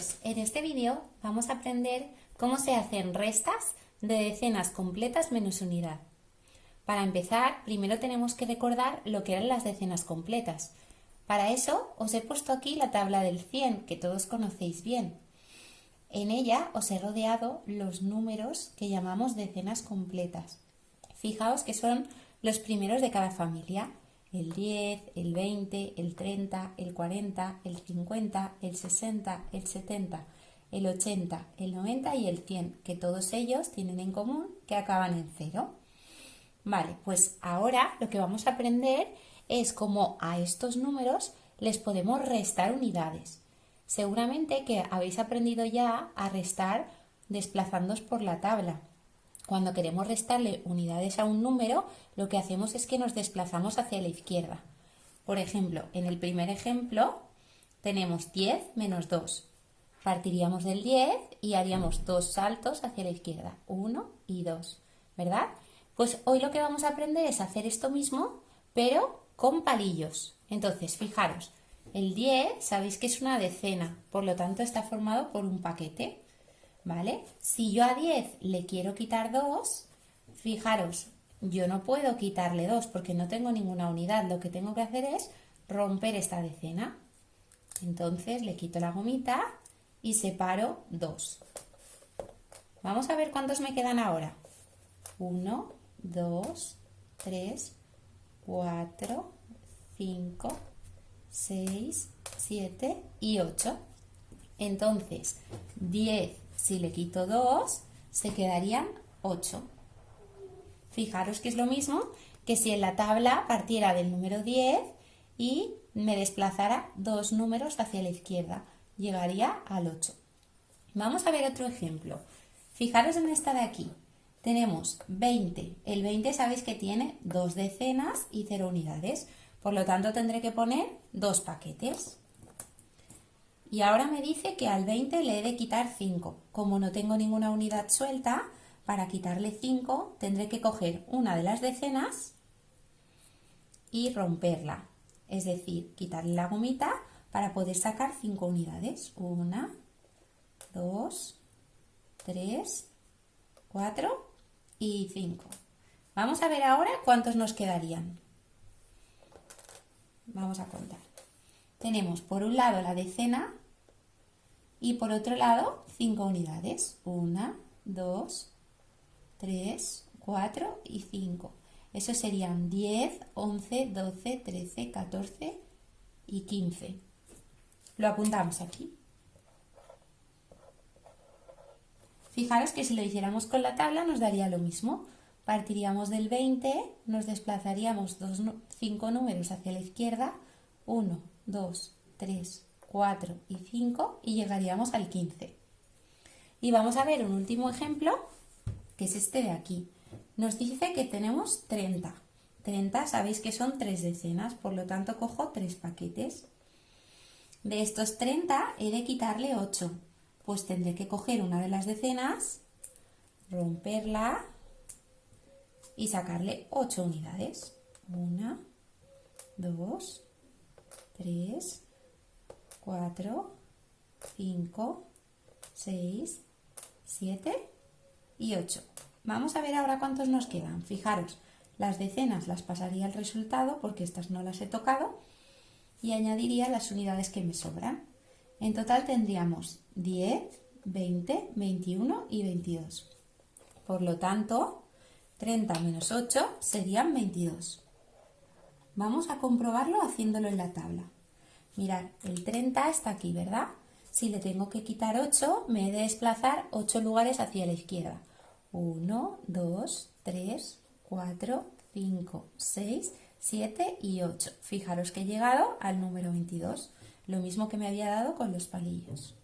Bienvenidos. En este vídeo vamos a aprender cómo se hacen restas de decenas completas menos unidad. Para empezar, primero tenemos que recordar lo que eran las decenas completas. Para eso os he puesto aquí la tabla del 100, que todos conocéis bien. En ella os he rodeado los números que llamamos decenas completas. Fijaos que son los primeros de cada familia. El 10, el 20, el 30, el 40, el 50, el 60, el 70, el 80, el 90 y el 100, que todos ellos tienen en común que acaban en 0. Vale, pues ahora lo que vamos a aprender es cómo a estos números les podemos restar unidades. Seguramente que habéis aprendido ya a restar desplazándoos por la tabla. Cuando queremos restarle unidades a un número, lo que hacemos es que nos desplazamos hacia la izquierda. Por ejemplo, en el primer ejemplo tenemos 10 menos 2. Partiríamos del 10 y haríamos dos saltos hacia la izquierda, 1 y 2, ¿verdad? Pues hoy lo que vamos a aprender es hacer esto mismo, pero con palillos. Entonces, fijaros, el 10 sabéis que es una decena, por lo tanto está formado por un paquete. ¿Vale? Si yo a 10 le quiero quitar 2, fijaros, yo no puedo quitarle 2 porque no tengo ninguna unidad. Lo que tengo que hacer es romper esta decena. Entonces le quito la gomita y separo 2. Vamos a ver cuántos me quedan ahora. 1, 2, 3, 4, 5, 6, 7 y 8. Entonces, 10 si le quito 2, se quedarían 8. Fijaros que es lo mismo que si en la tabla partiera del número 10 y me desplazara dos números hacia la izquierda. Llegaría al 8. Vamos a ver otro ejemplo. Fijaros en esta de aquí. Tenemos 20. El 20 sabéis que tiene dos decenas y 0 unidades. Por lo tanto, tendré que poner dos paquetes. Y ahora me dice que al 20 le he de quitar 5. Como no tengo ninguna unidad suelta, para quitarle 5 tendré que coger una de las decenas y romperla. Es decir, quitarle la gomita para poder sacar 5 unidades. 1, 2, 3, 4 y 5. Vamos a ver ahora cuántos nos quedarían. Vamos a contar. Tenemos por un lado la decena y por otro lado 5 unidades. 1, 2, 3, 4 y 5. Eso serían 10, 11, 12, 13, 14 y 15. Lo apuntamos aquí. Fijaros que si lo hiciéramos con la tabla nos daría lo mismo. Partiríamos del 20, nos desplazaríamos 5 números hacia la izquierda. 1, 2, 3, 4 y 5 y llegaríamos al 15. Y vamos a ver un último ejemplo, que es este de aquí. Nos dice que tenemos 30. 30 sabéis que son 3 decenas, por lo tanto cojo 3 paquetes. De estos 30 he de quitarle 8, pues tendré que coger una de las decenas, romperla y sacarle 8 unidades. 1, 2, 3, 4, 5, 6, 7 y 8. Vamos a ver ahora cuántos nos quedan. Fijaros, las decenas las pasaría al resultado porque estas no las he tocado y añadiría las unidades que me sobran. En total tendríamos 10, 20, 21 y 22. Por lo tanto, 30 menos 8 serían 22. Vamos a comprobarlo haciéndolo en la tabla. Mirad, el 30 está aquí, ¿verdad? Si le tengo que quitar 8, me he de desplazar 8 lugares hacia la izquierda. 1, 2, 3, 4, 5, 6, 7 y 8. Fijaros que he llegado al número 22, lo mismo que me había dado con los palillos.